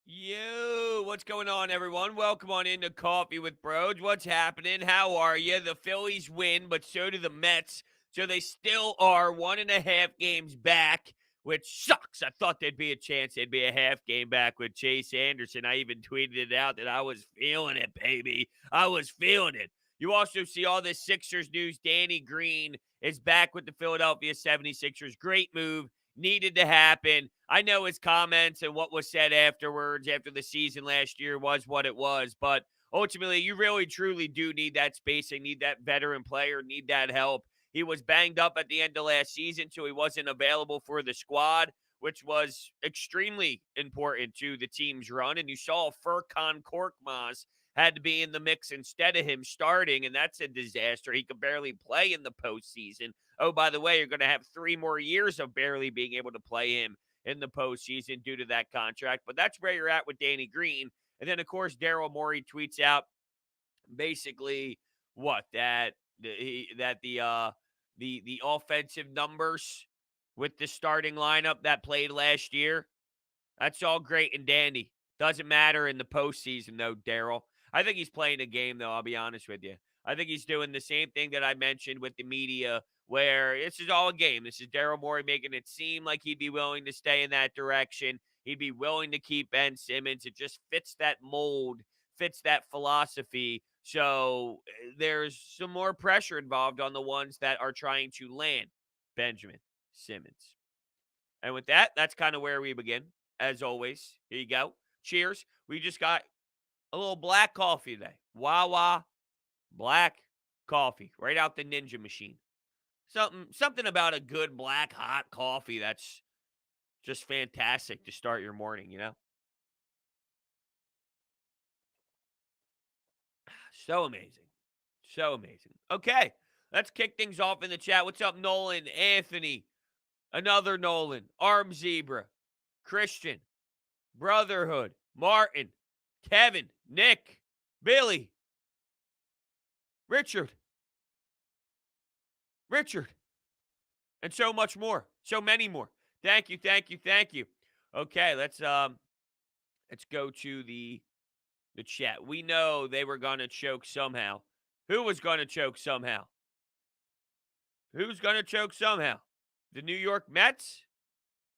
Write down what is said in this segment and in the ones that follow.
Yo, what's going on, everyone? Welcome on into Coffee with Brodes. What's happening? How are you? The Phillies win, but so do the Mets. So they still are 1.5 games back, which sucks. I thought there'd be a chance they'd be a half game back with Chase Anderson. I even tweeted it out that I was feeling it, baby. I was feeling it. You also see all this Sixers news. Danny Green is back with the Philadelphia 76ers. Great move. Needed to happen. I know his comments and what was said afterwards after the season last year was what it was, but ultimately you really truly do need that spacing, need that veteran player, need that help. He was banged up at the end of last season, so he wasn't available for the squad, which was extremely important to the team's run. And you saw Furkan Korkmaz had to be in the mix instead of him starting, and that's a disaster. He could barely play in the postseason. Oh, by the way, you're going to have 3 more years of barely being able to play him in the postseason due to that contract. But that's where you're at with Danny Green. And then, of course, Daryl Morey tweets out basically what the offensive numbers with the starting lineup that played last year. That's all great and dandy. Doesn't matter in the postseason, though, Daryl. I think he's playing a game, though, I'll be honest with you. I think he's doing the same thing that I mentioned with the media, where this is all a game. This is Daryl Morey making it seem like he'd be willing to stay in that direction. He'd be willing to keep Ben Simmons. It just fits that mold, fits that philosophy. So there's some more pressure involved on the ones that are trying to land Benjamin Simmons. And with that, that's kind of where we begin. As always, here you go. Cheers. We just got a little black coffee today. Wawa black coffee right out the ninja machine. Something about a good black hot coffee that's just fantastic to start your morning, you know? So amazing. So amazing. Okay, let's kick things off in the chat. What's up, Nolan, Anthony, another Nolan, Arm Zebra, Christian, Brotherhood, Martin, Kevin, Nick, Billy, Richard, and so much more. So many more. Thank you, thank you, thank you. Okay, let's go to the chat. We know they were gonna choke somehow. Who was gonna choke somehow? Who's gonna choke somehow? The New York Mets?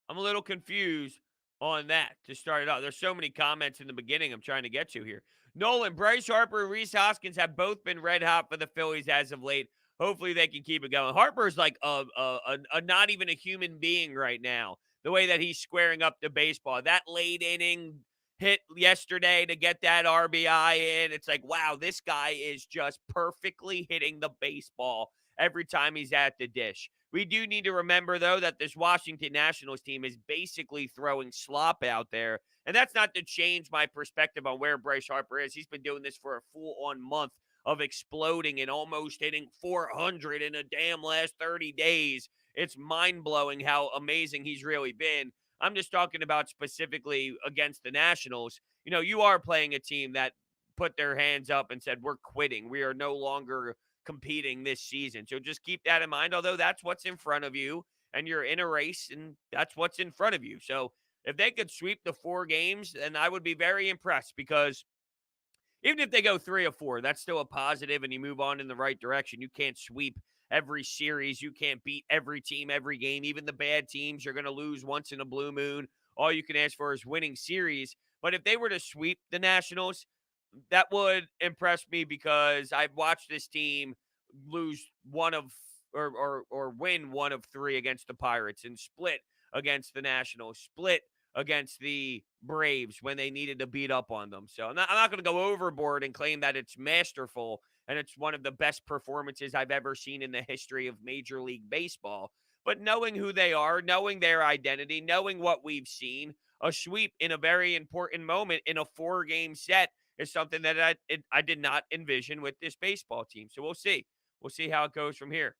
I'm a little confused on that to start it off. There's so many comments in the beginning I'm trying to get to here. Nolan, Bryce Harper, and Rhys Hoskins have both been red hot for the Phillies as of late. Hopefully they can keep it going. Harper's like a not even a human being right now. The way that he's squaring up the baseball. That late inning hit yesterday to get that RBI in. It's like, wow, this guy is just perfectly hitting the baseball every time he's at the dish. We do need to remember, though, that this Washington Nationals team is basically throwing slop out there. And that's not to change my perspective on where Bryce Harper is. He's been doing this for a full-on month of exploding and almost hitting 400 in a damn last 30 days. It's mind-blowing how amazing he's really been. I'm just talking about specifically against the Nationals. You know, you are playing a team that put their hands up and said, we're quitting. We are no longer competing this season. So just keep that in mind, although that's what's in front of you and you're in a race and that's what's in front of you. So if they could sweep the 4 games, then I would be very impressed because even if they go 3 or 4, that's still a positive and you move on in the right direction. You can't sweep every series. You can't beat every team every game. Even the bad teams, you're going to lose once in a blue moon. All you can ask for is winning series. But if they were to sweep the Nationals, that would impress me because I've watched this team lose one of or win 1 of 3 against the Pirates and split against the Nationals, split against the Braves when they needed to beat up on them. So I'm not going to go overboard and claim that it's masterful and it's one of the best performances I've ever seen in the history of Major League Baseball. But knowing who they are, knowing their identity, knowing what we've seen, a sweep in a very important moment in a 4-game set is something that I did not envision with this baseball team. So we'll see. We'll see how it goes from here.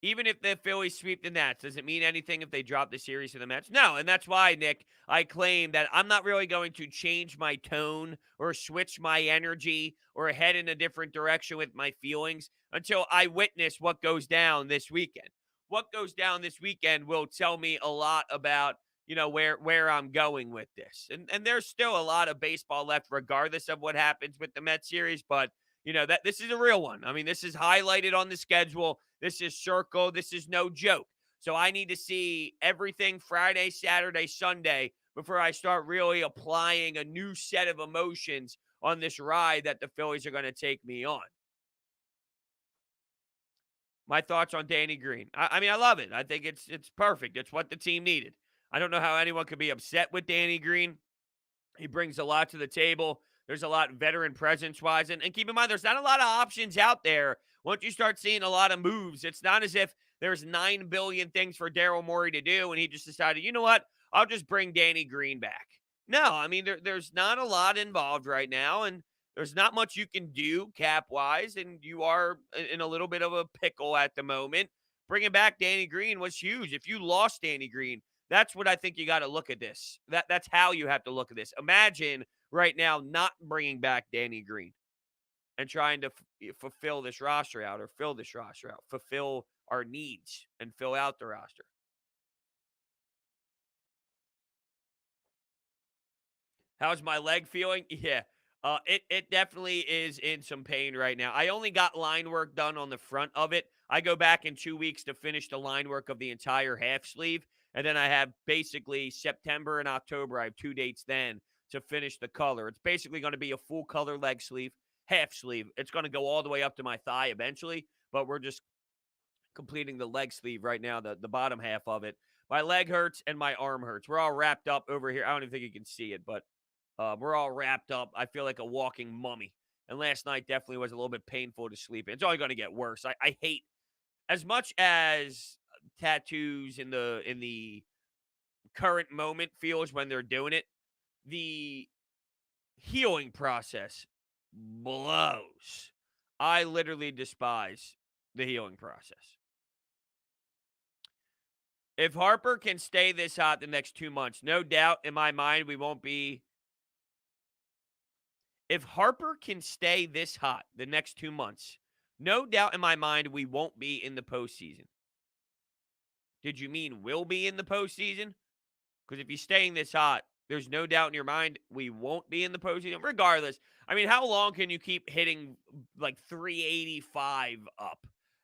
Even if the Phillies sweep the Nats, does it mean anything if they drop the series to the Mets? No, and that's why, Nick, I claim that I'm not really going to change my tone or switch my energy or head in a different direction with my feelings until I witness what goes down this weekend. What goes down this weekend will tell me a lot about, where I'm going with this. And there's still a lot of baseball left, regardless of what happens with the Mets series. But that this is a real one. I mean, this is highlighted on the schedule. This is circled. This is no joke. So I need to see everything Friday, Saturday, Sunday before I start really applying a new set of emotions on this ride that the Phillies are going to take me on. My thoughts on Danny Green. I mean, I love it. I think it's perfect. It's what the team needed. I don't know how anyone could be upset with Danny Green. He brings a lot to the table. There's a lot veteran presence-wise. And keep in mind, there's not a lot of options out there. Once you start seeing a lot of moves, it's not as if there's 9 billion things for Daryl Morey to do, and he just decided, you know what, I'll just bring Danny Green back. No, I mean, there's not a lot involved right now, and there's not much you can do cap-wise, and you are in a little bit of a pickle at the moment. Bringing back Danny Green was huge. If you lost Danny Green, that's what I think you got to look at this. That's how you have to look at this. Imagine right now not bringing back Danny Green and trying to fulfill this roster out or fill this roster out, fulfill our needs and fill out the roster. How's my leg feeling? Yeah. It definitely is in some pain right now. I only got line work done on the front of it. I go back in 2 weeks to finish the line work of the entire half sleeve. And then I have basically September and October. I have 2 dates then to finish the color. It's basically going to be a full color leg sleeve, half sleeve. It's going to go all the way up to my thigh eventually, but we're just completing the leg sleeve right now, the bottom half of it. My leg hurts and my arm hurts. We're all wrapped up over here. I don't even think you can see it, but we're all wrapped up. I feel like a walking mummy. And last night definitely was a little bit painful to sleep in. It's only going to get worse. I hate, as much as tattoos in the current moment feels when they're doing it, the healing process blows. I literally despise the healing process. If Harper can stay this hot the next 2 months, no doubt in my mind we won't be. If Harper can stay this hot the next 2 months, no doubt in my mind we won't be in the postseason. Did you mean will be in the postseason? Because if he's staying this hot, there's no doubt in your mind we won't be in the postseason. Regardless, I mean, how long can you keep hitting like 385 up?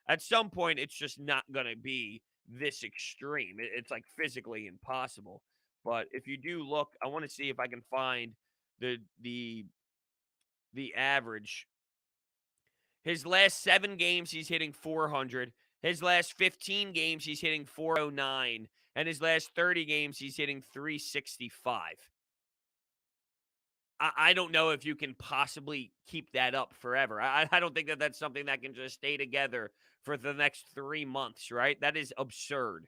At some point, it's just not going to be this extreme. It's like physically impossible. But if you do look, I want to see if I can find the average. His last 7 games, he's hitting 400. His last 15 games, he's hitting 409. And his last 30 games, he's hitting 365. I don't know if you can possibly keep that up forever. I don't think that that's something that can just stay together for the next 3 months, right? That is absurd.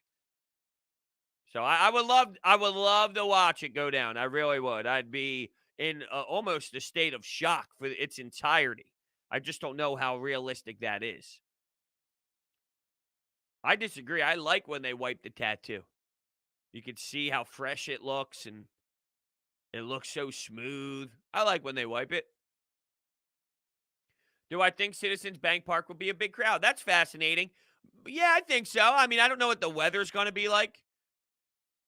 So I would love to watch it go down. I really would. I'd be in almost a state of shock for its entirety. I just don't know how realistic that is. I disagree. I like when they wipe the tattoo. You can see how fresh it looks, and it looks so smooth. I like when they wipe it. Do I think Citizens Bank Park will be a big crowd? That's fascinating. Yeah, I think so. I mean, I don't know what the weather's going to be like.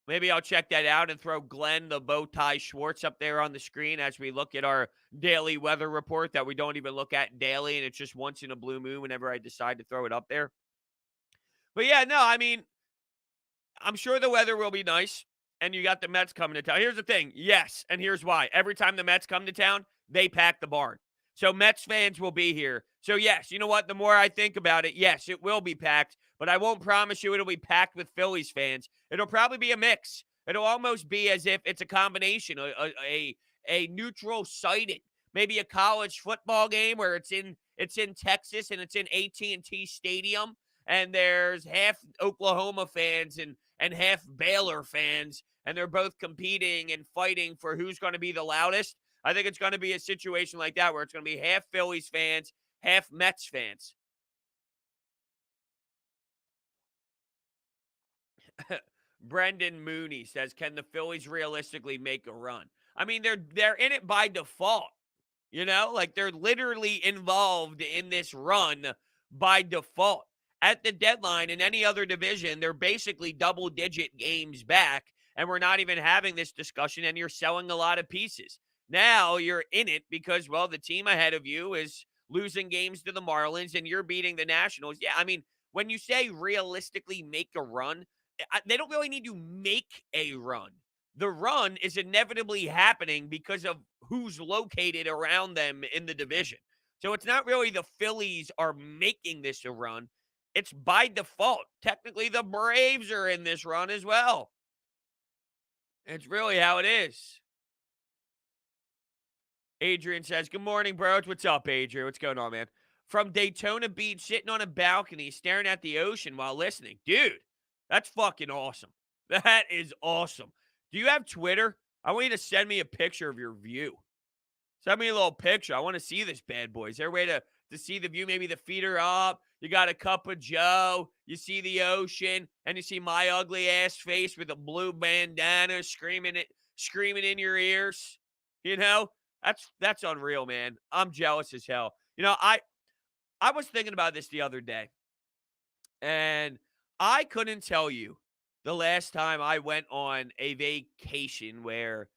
Maybe I'll check that out and throw Glenn the bow tie Schwartz up there on the screen as we look at our daily weather report that we don't even look at daily, and it's just once in a blue moon whenever I decide to throw it up there. But yeah, no, I mean, I'm sure the weather will be nice, and you got the Mets coming to town. Here's the thing. Yes, and here's why. Every time the Mets come to town, they pack the barn. So Mets fans will be here. So yes, you know what? The more I think about it, yes, it will be packed, but I won't promise you it'll be packed with Phillies fans. It'll probably be a mix. It'll almost be as if it's a combination, a neutral sighting. Maybe a college football game where it's in Texas and it's in AT&T Stadium, and there's half Oklahoma fans and half Baylor fans, and they're both competing and fighting for who's going to be the loudest. I think it's going to be a situation like that where it's going to be half Phillies fans, half Mets fans. Brendan Mooney says, can the Phillies realistically make a run? I mean, they're in it by default. You know, like they're literally involved in this run by default. At the deadline in any other division, they're basically double-digit games back. and we're not even having this discussion, and you're selling a lot of pieces. Now you're in it because, well, the team ahead of you is losing games to the Marlins and you're beating the Nationals. Yeah, I mean, when you say realistically make a run, they don't really need to make a run. The run is inevitably happening because of who's located around them in the division. So it's not really the Phillies are making this a run. It's by default. Technically, the Braves are in this run as well. It's really how it is. Adrian says, "Good morning, bros." What's up, Adrian? What's going on, man? From Daytona Beach, sitting on a balcony, staring at the ocean while listening. Dude, that's fucking awesome. That is awesome. Do you have Twitter? I want you to send me a picture of your view. Send me a little picture. I want to see this bad boy. Is there a way to see the view? Maybe the feet are up. You got a cup of Joe. You see the ocean, and you see my ugly ass face with a blue bandana screaming in your ears. You know, that's unreal, man. I'm jealous as hell. I was thinking about this the other day, and I couldn't tell you the last time I went on a vacation where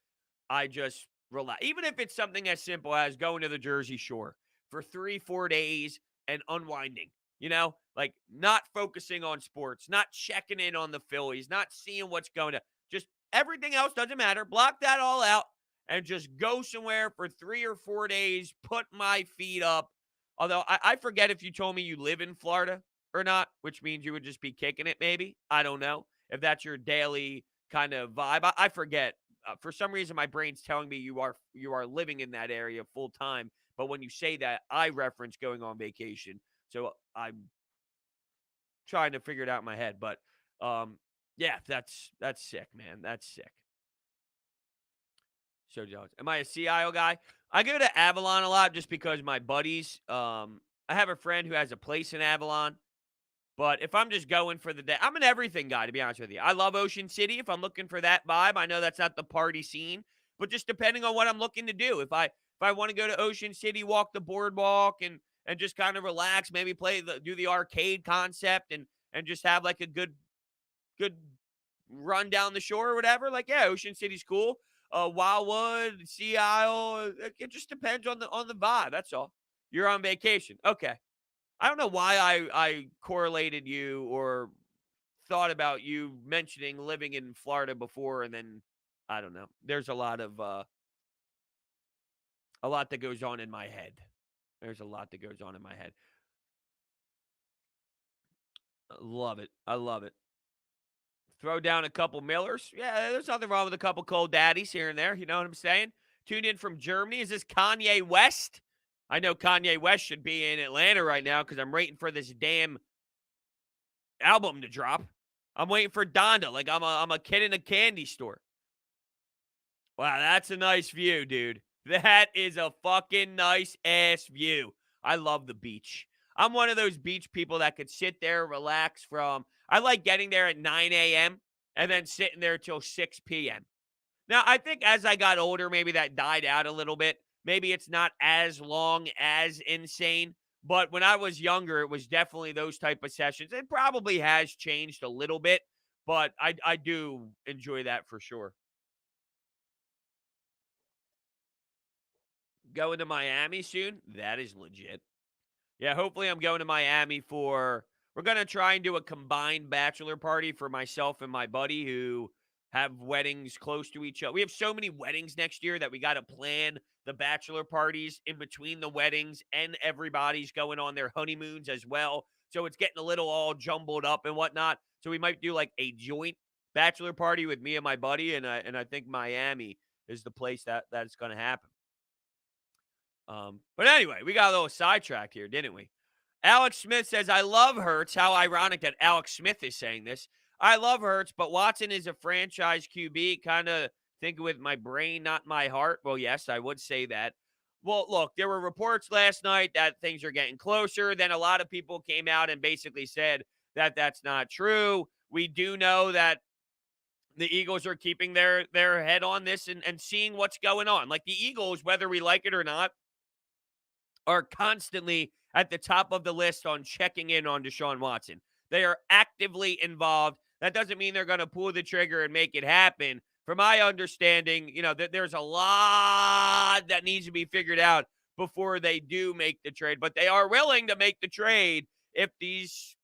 I just relax. Even if it's something as simple as going to the Jersey Shore for 3, 4 days and unwinding, like not focusing on sports, not checking in on the Phillies, not seeing what's going on. Just everything else doesn't matter. Block that all out and just go somewhere for 3 or 4 days, put my feet up. Although I forget if you told me you live in Florida or not, which means you would just be kicking it maybe. I don't know if that's your daily kind of vibe. I forget. For some reason, my brain's telling me you are living in that area full time. But when you say that, I reference going on vacation. So I'm trying to figure it out in my head. But yeah, that's sick, man. That's sick. So jealous. Am I a Sea Isle guy? I go to Avalon a lot just because my buddies. I have a friend who has a place in Avalon. But if I'm just going for the day, I'm an everything guy, to be honest with you. I love Ocean City. If I'm looking for that vibe, I know that's not the party scene, but just depending on what I'm looking to do. If I want to go to Ocean City, walk the boardwalk and just kind of relax, maybe do the arcade concept and just have like a good run down the shore or whatever. Like, yeah, Ocean City's cool. Wildwood, Sea Isle, it just depends on the vibe. That's all. You're on vacation. Okay. I don't know why I correlated you or thought about you mentioning living in Florida before, and then I don't know. There's a lot that goes on in my head. There's a lot that goes on in my head. I love it. I love it. Throw down a couple Millers. Yeah, there's nothing wrong with a couple cold daddies here and there. You know what I'm saying? Tuned in from Germany. Is this Kanye West? I know Kanye West should be in Atlanta right now because I'm waiting for this damn album to drop. I'm waiting for Donda like I'm a kid in a candy store. Wow, that's a nice view, dude. That is a fucking nice ass view. I love the beach. I'm one of those beach people that could sit there, relax I like getting there at 9 a.m. and then sitting there till 6 p.m. Now, I think as I got older, maybe that died out a little bit. Maybe it's not as long as insane. But when I was younger, it was definitely those type of sessions. It probably has changed a little bit, but I do enjoy that for sure. Going to Miami soon? That is legit. Yeah, hopefully I'm going to Miami we're going to try and do a combined bachelor party for myself and my buddy who have weddings close to each other. We have so many weddings next year that we got to plan the bachelor parties in between the weddings, and everybody's going on their honeymoons as well. So it's getting a little all jumbled up and whatnot. So we might do like a joint bachelor party with me and my buddy, and I think Miami is the place that's going to happen. But anyway, we got a little sidetracked here, didn't we? Alex Smith says, I love Hurts. How ironic that Alex Smith is saying this. I love Hurts, but Watson is a franchise QB. Kind of thinking with my brain, not my heart. Well, yes, I would say that. Well, look, there were reports last night that things are getting closer. Then a lot of people came out and basically said that that's not true. We do know that the Eagles are keeping their head on this and seeing what's going on. Like the Eagles, whether we like it or not, are constantly at the top of the list on checking in on Deshaun Watson. They are actively involved. That doesn't mean they're going to pull the trigger and make it happen. From my understanding, there's a lot that needs to be figured out before they do make the trade, but they are willing to make the trade if these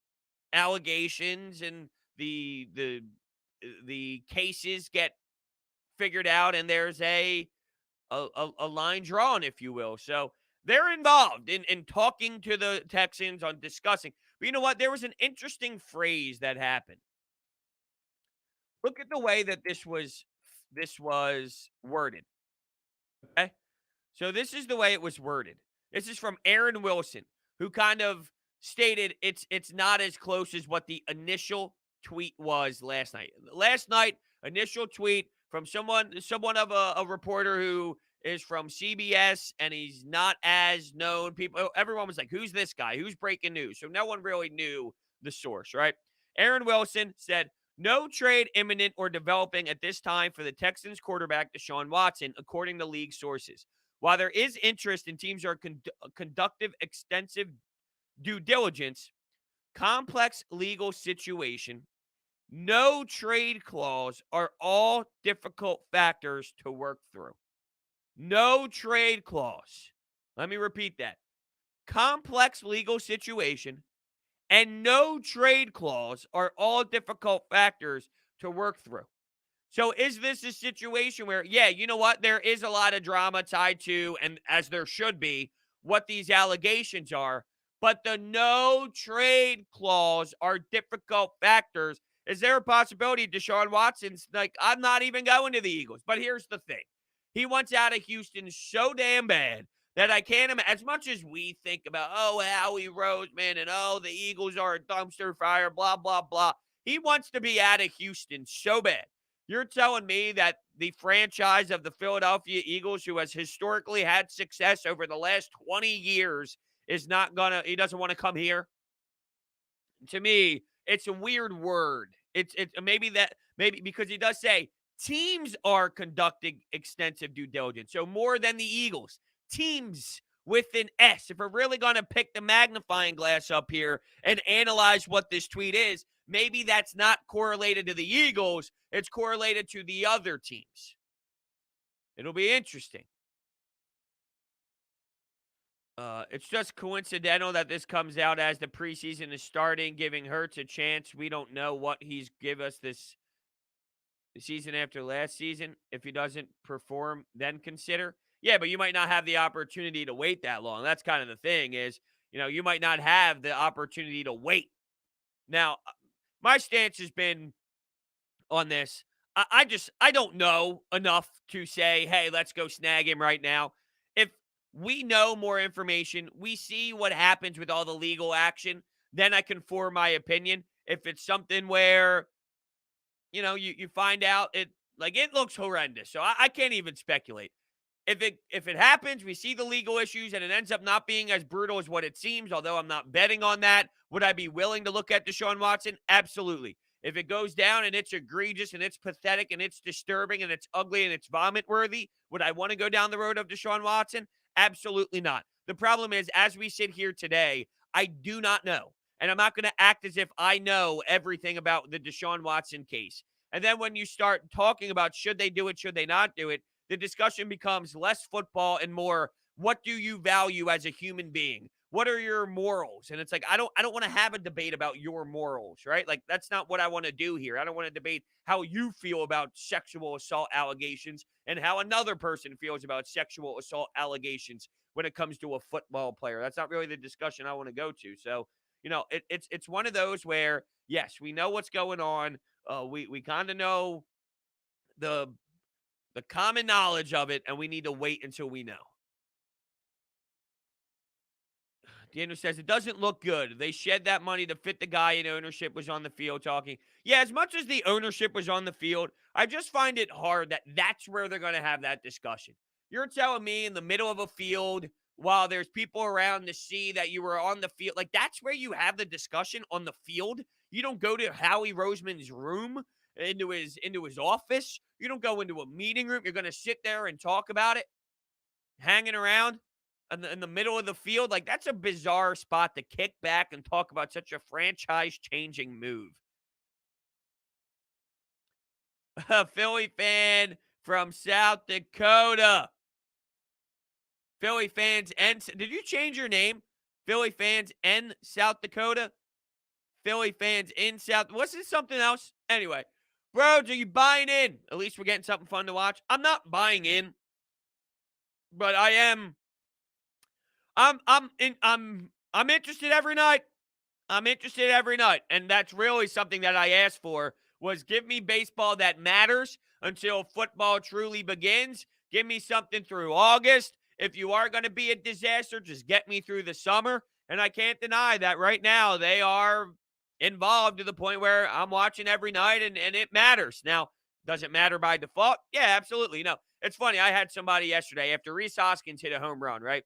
allegations and the cases get figured out and there's a line drawn, if you will. So they're involved in talking to the Texans on discussing. But you know what? There was an interesting phrase that happened. Look at the way that this was worded. Okay. So this is the way it was worded. This is from Aaron Wilson, who kind of stated it's not as close as what the initial tweet was last night. Last night, initial tweet from someone of a reporter who is from CBS and he's not as known. Everyone was like, "Who's this guy? Who's breaking news?" So no one really knew the source, right? Aaron Wilson said, "No trade imminent or developing at this time for the Texans quarterback Deshaun Watson, according to league sources. While there is interest and teams are conductive extensive due diligence, complex legal situation, no trade clause are all difficult factors to work through." No trade clause. Let me repeat that. Complex legal situation and no trade clause are all difficult factors to work through. So is this a situation where, yeah, you know what? There is a lot of drama tied to, and as there should be, what these allegations are, but the no trade clause are difficult factors. Is there a possibility Deshaun Watson's like, I'm not even going to the Eagles? But here's the thing. He wants out of Houston so damn bad that I can't imagine, as much as we think about, oh, Howie Roseman and oh, the Eagles are a dumpster fire, blah, blah, blah. He wants to be out of Houston so bad. You're telling me that the franchise of the Philadelphia Eagles, who has historically had success over the last 20 years, he doesn't want to come here? To me, it's a weird word. It's maybe because he does say teams are conducting extensive due diligence. So more than the Eagles. Teams with an S. If we're really going to pick the magnifying glass up here and analyze what this tweet is, maybe that's not correlated to the Eagles. It's correlated to the other teams. It'll be interesting. It's just coincidental that this comes out as the preseason is starting, giving Hurts a chance. We don't know what he's give us this season after last season. If he doesn't perform, then consider. Yeah, but you might not have the opportunity to wait that long. That's kind of the thing is, you might not have the opportunity to wait. Now, my stance has been on this. I don't know enough to say, hey, let's go snag him right now. If we know more information, we see what happens with all the legal action, then I can form my opinion. If it's something where, you find out it looks horrendous. So I can't even speculate. If it happens, we see the legal issues and it ends up not being as brutal as what it seems, although I'm not betting on that. Would I be willing to look at Deshaun Watson? Absolutely. If it goes down and it's egregious and it's pathetic and it's disturbing and it's ugly and it's vomit worthy, would I want to go down the road of Deshaun Watson? Absolutely not. The problem is, as we sit here today, I do not know. And I'm not going to act as if I know everything about the Deshaun Watson case. And then when you start talking about should they do it, should they not do it, the discussion becomes less football and more what do you value as a human being? What are your morals? And it's like I don't want to have a debate about your morals, right? Like that's not what I want to do here. I don't want to debate how you feel about sexual assault allegations and how another person feels about sexual assault allegations when it comes to a football player. That's not really the discussion I want to go to. So, it's one of those where yes, we know what's going on. We kind of know the the common knowledge of it, and we need to wait until we know. Daniel says it doesn't look good. They shed that money to fit the guy, and ownership was on the field talking. Yeah, as much as the ownership was on the field, I just find it hard that that's where they're going to have that discussion. You're telling me in the middle of a field while there's people around to see that you were on the field, like that's where you have the discussion on the field. You don't go to Howie Roseman's room into his office. You don't go into a meeting room. You're going to sit there and talk about it, hanging around in the middle of the field. Like, that's a bizarre spot to kick back and talk about such a franchise changing move. A Philly fan from South Dakota. Philly fans and did you change your name? Philly fans and South Dakota? Philly fans in South. Was it something else? Anyway, Brodes, are you buying in? At least we're getting something fun to watch. I'm not buying in, but I am. I'm interested every night. I'm interested every night, and that's really something that I asked for was give me baseball that matters until football truly begins. Give me something through August. If you are going to be a disaster, just get me through the summer. And I can't deny that right now they are involved to the point where I'm watching every night and it matters. Now, does it matter by default? Yeah, absolutely. No, it's funny. I had somebody yesterday after Rhys Hoskins hit a home run, right?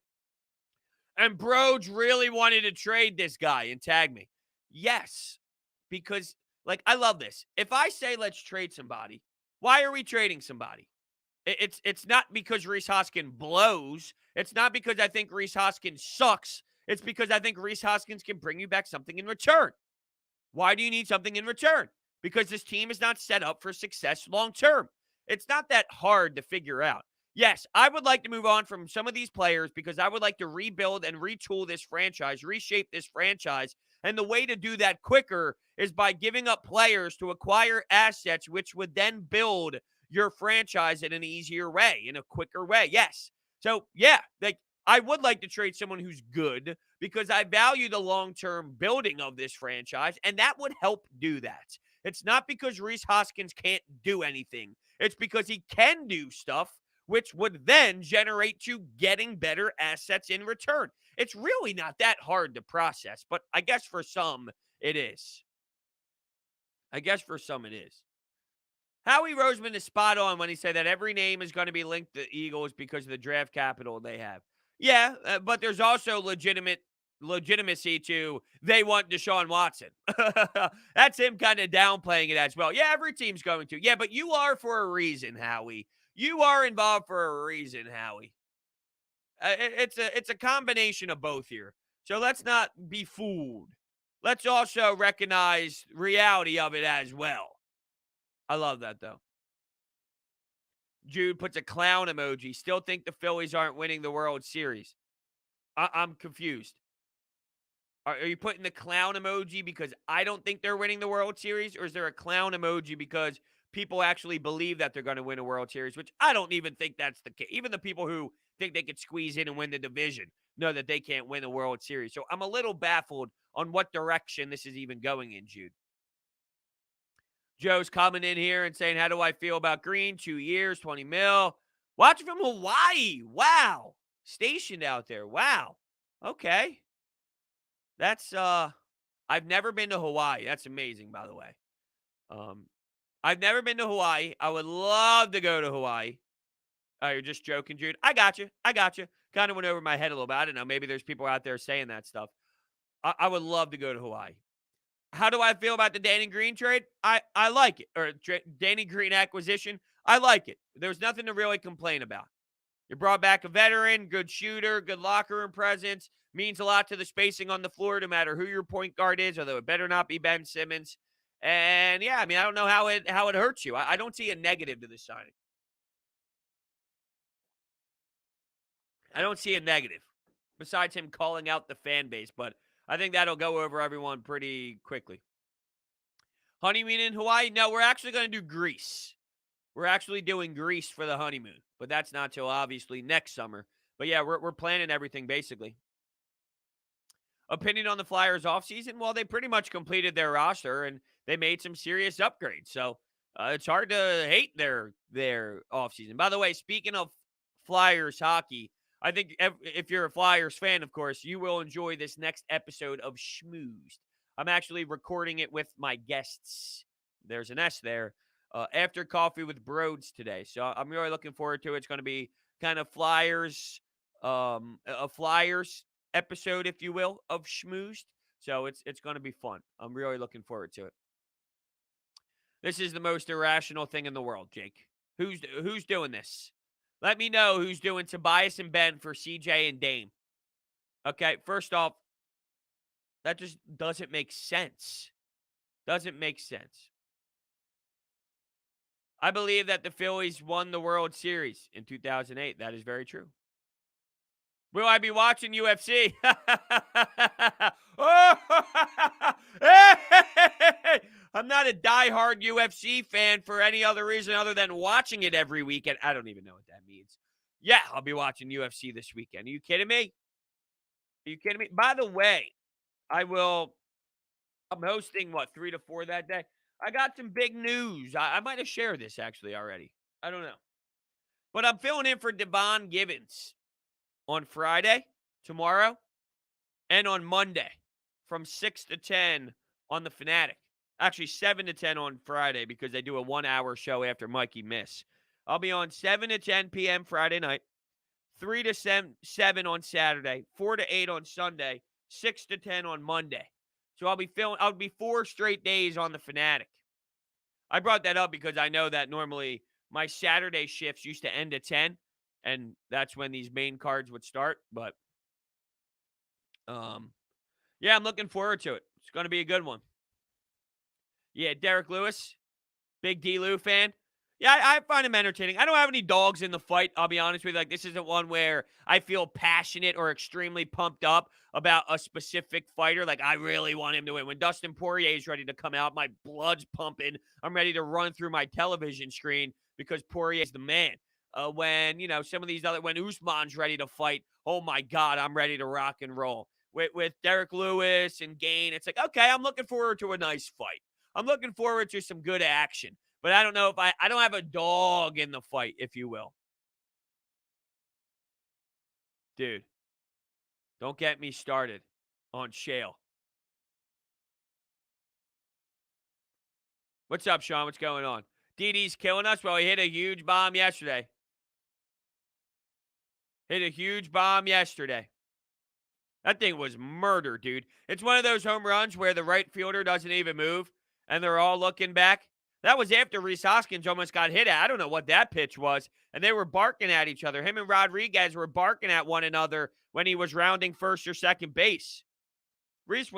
And Brodes really wanted to trade this guy and tag me. Yes, because, like, I love this. If I say let's trade somebody, why are we trading somebody? It's not because Rhys Hoskins blows. It's not because I think Rhys Hoskins sucks. It's because I think Rhys Hoskins can bring you back something in return. Why do you need something in return? Because this team is not set up for success long term. It's not that hard to figure out. Yes, I would like to move on from some of these players because I would like to rebuild and retool this franchise, reshape this franchise. And the way to do that quicker is by giving up players to acquire assets, which would then build your franchise in an easier way, in a quicker way. Yes. So, yeah, like I would like to trade someone who's good because I value the long-term building of this franchise, and that would help do that. It's not because Rhys Hoskins can't do anything. It's because he can do stuff, which would then generate you getting better assets in return. It's really not that hard to process, but I guess for some it is. I guess for some it is. Howie Roseman is spot on when he said that every name is going to be linked to Eagles because of the draft capital they have. Yeah, but there's also legitimacy to they want Deshaun Watson. That's him kind of downplaying it as well. Yeah, every team's going to. Yeah, but you are for a reason, Howie. You are involved for a reason, Howie. It's a combination of both here. So let's not be fooled. Let's also recognize reality of it as well. I love that though. Jude puts a clown emoji. Still think the Phillies aren't winning the World Series. I'm confused. Are you putting the clown emoji because I don't think they're winning the World Series? Or is there a clown emoji because people actually believe that they're going to win a World Series, which I don't even think that's the case. Even the people who think they could squeeze in and win the division know that they can't win a World Series. So I'm a little baffled on what direction this is even going in, Jude. Joe's coming in here and saying, how do I feel about Green? 2 years, 20 mil. Watching from Hawaii. Wow. Stationed out there. Wow. Okay. That's I've never been to Hawaii. That's amazing, by the way. I've never been to Hawaii. I would love to go to Hawaii. Oh, you're just joking, Jude. I got you. I got you. Kind of went over my head a little bit. I don't know. Maybe there's people out there saying that stuff. I would love to go to Hawaii. How do I feel about the Danny Green trade? I like it. Or Danny Green acquisition. I like it. There's nothing to really complain about. You brought back a veteran, good shooter, good locker room presence. Means a lot to the spacing on the floor, no matter who your point guard is, although it better not be Ben Simmons. And yeah, I mean, I don't know how it hurts you. I don't see a negative to this signing. I don't see a negative, besides him calling out the fan base, but I think that'll go over everyone pretty quickly. Honeymoon in Hawaii? No, we're actually going to do Greece. We're actually doing Greece for the honeymoon, but that's not till obviously next summer. But yeah, we're planning everything basically. Opinion on the Flyers offseason? Well, they pretty much completed their roster and they made some serious upgrades. So it's hard to hate their offseason. By the way, speaking of Flyers hockey, I think if you're a Flyers fan, of course, you will enjoy this next episode of Schmoozed. I'm actually recording it with my guests. There's an S there. After coffee with Brodes today. So I'm really looking forward to it. It's going to be kind of Flyers, a Flyers episode, if you will, of Schmoozed. So it's going to be fun. I'm really looking forward to it. This is the most irrational thing in the world, Jake. Who's doing this? Let me know who's doing Tobias and Ben for CJ and Dame. Okay, first off, that just doesn't make sense. Doesn't make sense. I believe that the Phillies won the World Series in 2008. That is very true. Will I be watching UFC? Oh, hey! I'm not a diehard UFC fan for any other reason other than watching it every weekend. I don't even know what that means. Yeah, I'll be watching UFC this weekend. Are you kidding me? Are you kidding me? By the way, I will. I'm hosting what 3 to 4 that day. I got some big news. I might have shared this actually already. I don't know, but I'm filling in for Devon Gibbons on Friday, tomorrow, and on Monday from 6 to 10 on the Fanatic. Actually, 7 to 10 on Friday because they do a 1 hour show after Mikey Miss. I'll be on 7 to 10 p.m. Friday night, 3 to 7 on Saturday, 4 to 8 on Sunday, 6 to 10 on Monday. So I'll be 4 straight days on the Fanatic. I brought that up because I know that normally my Saturday shifts used to end at 10, and that's when these main cards would start. But yeah, I'm looking forward to it. It's going to be a good one. Yeah, Derek Lewis, big D-Lou fan. Yeah, I find him entertaining. I don't have any dogs in the fight, I'll be honest with you. Like, this isn't one where I feel passionate or extremely pumped up about a specific fighter. Like, I really want him to win. When Dustin Poirier is ready to come out, my blood's pumping. I'm ready to run through my television screen because Poirier's the man. When, some of these when Usman's ready to fight, oh my God, I'm ready to rock and roll. With Derek Lewis and Gane, it's like, okay, I'm looking forward to a nice fight. I'm looking forward to some good action. But I don't know if I don't have a dog in the fight, if you will. Dude, don't get me started on Shale. What's up, Sean? What's going on? DD's killing us. Well, he hit a huge bomb yesterday. That thing was murder, dude. It's one of those home runs where the right fielder doesn't even move, and they're all looking back. That was after Rhys Hoskins almost got hit at. I don't know what that pitch was. And they were barking at each other. Him and Rodriguez were barking at one another when he was rounding first or second base. Bryce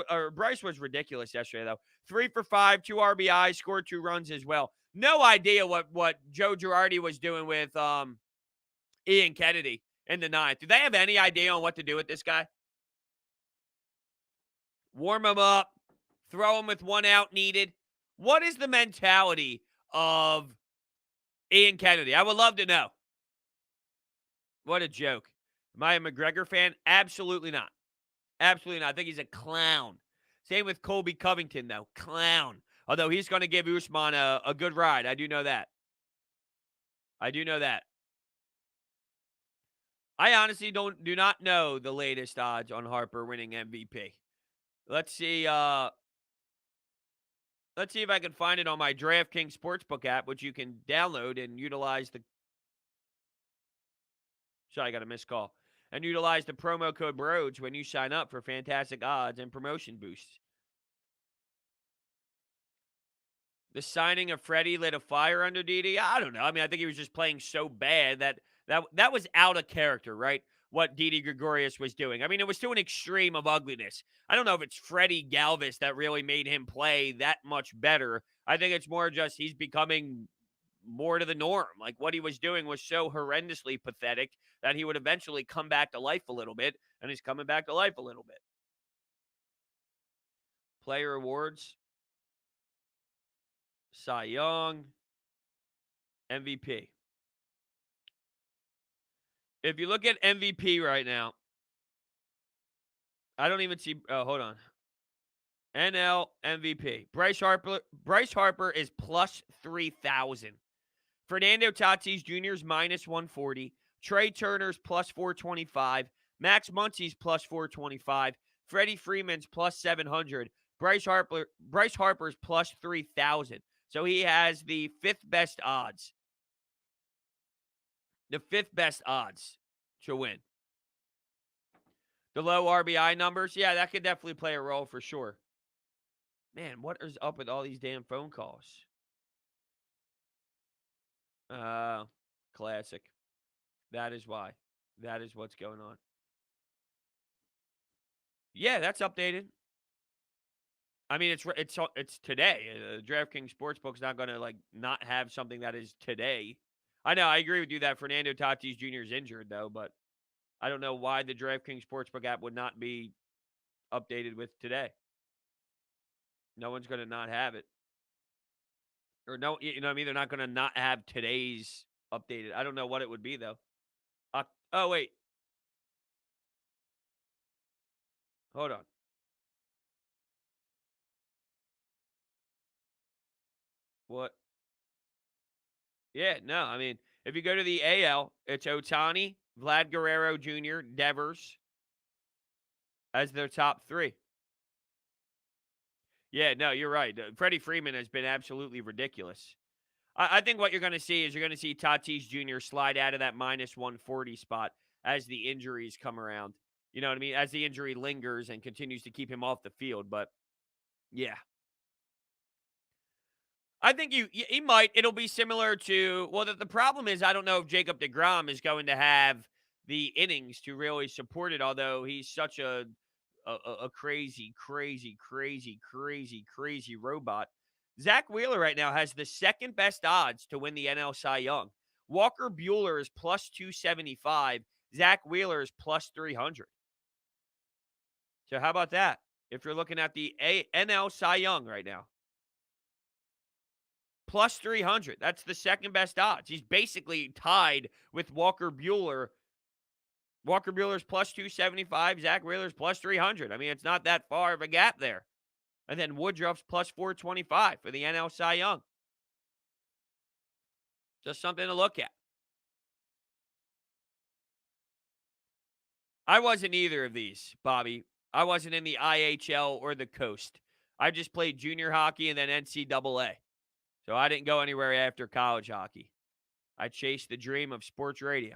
was ridiculous yesterday, though. 3 for 5, 2 RBIs, scored 2 runs as well. No idea what Joe Girardi was doing with Ian Kennedy in the ninth. Do they have any idea on what to do with this guy? Warm him up, throw him with 1 out needed. What is the mentality of Ian Kennedy? I would love to know. What a joke. Am I a McGregor fan? Absolutely not. Absolutely not. I think he's a clown. Same with Colby Covington, though. Clown. Although he's going to give Usman a good ride. I do know that. I honestly do not know the latest odds on Harper winning MVP. Let's see. Let's see if I can find it on my DraftKings Sportsbook app, which you can download and utilize the. Sorry, I got a missed call. And utilize the promo code Brodes when you sign up for fantastic odds and promotion boosts. The signing of Freddie lit a fire under Didi. I don't know. I mean, I think he was just playing so bad that was out of character, right? What Didi Gregorius was doing. I mean, it was to an extreme of ugliness. I don't know if it's Freddie Galvis that really made him play that much better. I think it's more just he's becoming more to the norm. Like, what he was doing was so horrendously pathetic that he would eventually come back to life a little bit, and he's coming back to life a little bit. Player awards. Cy Young, MVP. If you look at MVP right now, I don't even see. Oh, hold on. NL MVP. Bryce Harper is plus 3,000. Fernando Tatis Jr. is minus 140. Trey Turner's plus 425. Max Muncy's plus 425. Freddie Freeman's plus 700. Bryce Harper's plus 3,000. So he has the fifth best odds. The fifth best odds to win. The low RBI numbers, yeah, that could definitely play a role for sure. Man, what is up with all these damn phone calls? Classic. That is why. That is what's going on. Yeah, that's updated. I mean, it's today. DraftKings Sportsbook's not going to like not have something that is today. I know. I agree with you that Fernando Tatis Jr. is injured though, but I don't know why the DraftKings Sportsbook app would not be updated with today. No one's going to not have it, or no, you know what I mean. They're not going to not have today's updated. I don't know what it would be though. Oh wait, hold on. What? Yeah, no. I mean, if you go to the AL, it's Otani, Vlad Guerrero Jr., Devers as their top three. Yeah, no, you're right. Freddie Freeman has been absolutely ridiculous. I think what you're going to see is you're going to see Tatis Jr. slide out of that minus 140 spot as the injuries come around. You know what I mean? As the injury lingers and continues to keep him off the field. But yeah, I think he might. It'll be similar to, well, the problem is I don't know if Jacob deGrom is going to have the innings to really support it. Although he's such a crazy, crazy, crazy, crazy, crazy robot. Zach Wheeler right now has the second best odds to win the NL Cy Young. Walker Buehler is plus 275. Zach Wheeler is plus 300. So how about that? If you're looking at the NL Cy Young right now, plus 300. That's the second best odds. He's basically tied with Walker Buehler. Walker Buehler's plus 275. Zach Wheeler's plus 300. I mean, it's not that far of a gap there. And then Woodruff's plus 425 for the NL Cy Young. Just something to look at. I wasn't either of these, Bobby. I wasn't in the IHL or the Coast. I just played junior hockey and then NCAA. So I didn't go anywhere after college hockey. I chased the dream of sports radio.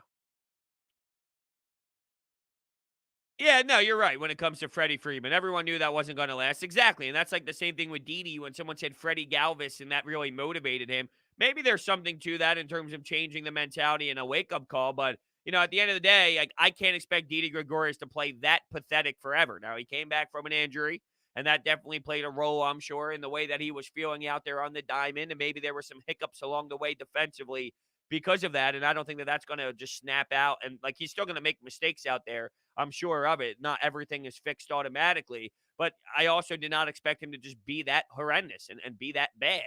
Yeah, no, you're right. When it comes to Freddie Freeman, everyone knew that wasn't going to last. Exactly. And that's like the same thing with Didi when someone said Freddie Galvis and that really motivated him. Maybe there's something to that in terms of changing the mentality and a wake up call. But, you know, at the end of the day, like, I can't expect Didi Gregorius to play that pathetic forever. Now, he came back from an injury, and that definitely played a role, I'm sure, in the way that he was feeling out there on the diamond. And maybe there were some hiccups along the way defensively because of that. And I don't think that that's going to just snap out. And, like, he's still going to make mistakes out there. I'm sure of it. Not everything is fixed automatically, but I also did not expect him to just be that horrendous and be that bad.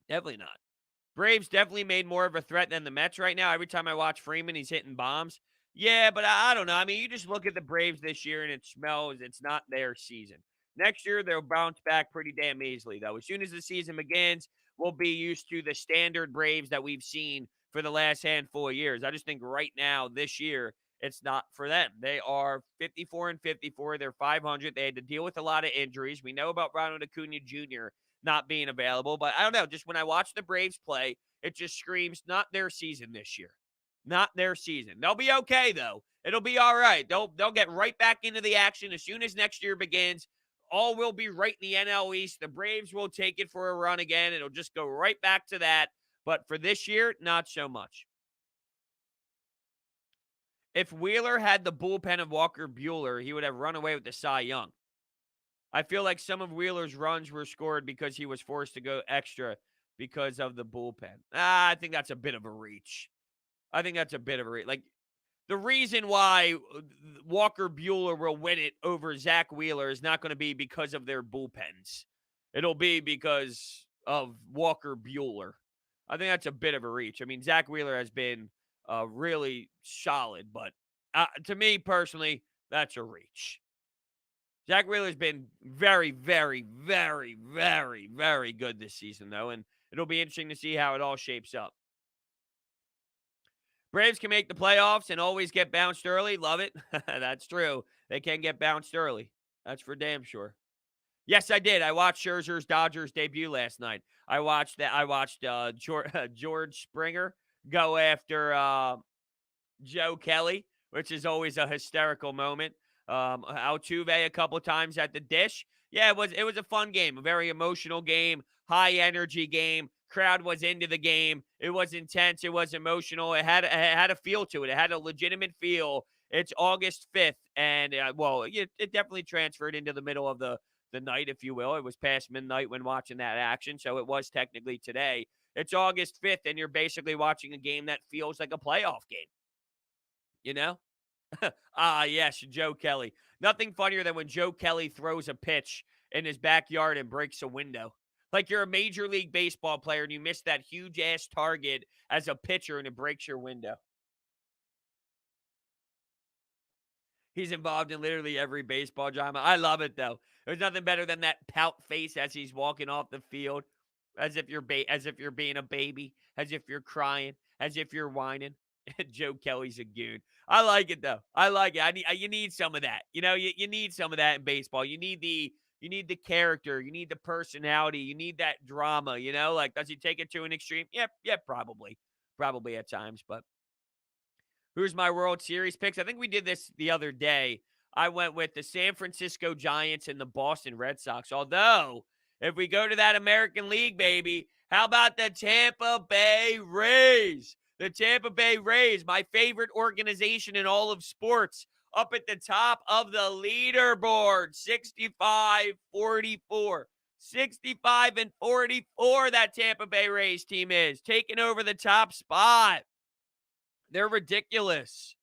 Definitely not. Braves definitely made more of a threat than the Mets right now. Every time I watch Freeman, he's hitting bombs. Yeah, but I don't know. I mean, you just look at the Braves this year and it smells it's not their season. Next year, they'll bounce back pretty damn easily, though. As soon as the season begins, we'll be used to the standard Braves that we've seen for the last handful of years. I just think right now, this year, it's not for them. They are 54 and 54. They're 500. They had to deal with a lot of injuries. We know about Ronald Acuna Jr. not being available, but I don't know. Just when I watch the Braves play, it just screams not their season this year. Not their season. They'll be okay though. It'll be all right. They'll get right back into the action as soon as next year begins. All will be right in the NL East. The Braves will take it for a run again. It'll just go right back to that. But for this year, not so much. If Wheeler had the bullpen of Walker Buehler, he would have run away with the Cy Young. I feel like some of Wheeler's runs were scored because he was forced to go extra because of the bullpen. I think that's a bit of a reach. I think that's a bit of a reach. Like, the reason why Walker Buehler will win it over Zach Wheeler is not going to be because of their bullpens. It'll be because of Walker Buehler. I think that's a bit of a reach. I mean, Zach Wheeler has been really solid, but to me personally, that's a reach. Zach Wheeler's been very, very, very, very, very good this season, though, and it'll be interesting to see how it all shapes up. Braves can make the playoffs and always get bounced early. Love it. That's true. They can get bounced early. That's for damn sure. Yes, I did. I watched Scherzer's Dodgers debut last night. I watched that. I watched George Springer go after Joe Kelly, which is always a hysterical moment. Altuve a couple times at the dish. Yeah, it was a fun game, a very emotional game, high energy game. Crowd was into the game. It was intense. It was emotional. It had a feel to it. It had a legitimate feel. It's August 5th, and it definitely transferred into the middle of the the night, if you will. It was past midnight when watching that action, so it was technically today. It's August 5th, and you're basically watching a game that feels like a playoff game, you know? Yes, Joe Kelly. Nothing funnier than when Joe Kelly throws a pitch in his backyard and breaks a window. Like you're a Major League Baseball player and you miss that huge-ass target as a pitcher and it breaks your window. He's involved in literally every baseball drama. I love it, though. There's nothing better than that pout face as he's walking off the field, as if you're being a baby, as if you're crying, as if you're whining. Joe Kelly's a goon. I like it though. I like it. You need some of that. You need some of that in baseball. You need the character. You need the personality. You need that drama. Like does he take it to an extreme? Yep, probably at times, but. Who's my World Series picks? I think we did this the other day. I went with the San Francisco Giants and the Boston Red Sox. Although, if we go to that American League, baby, how about the Tampa Bay Rays? The Tampa Bay Rays, my favorite organization in all of sports, up at the top of the leaderboard, 65-44. 65-44, that Tampa Bay Rays team is taking over the top spot. They're ridiculous.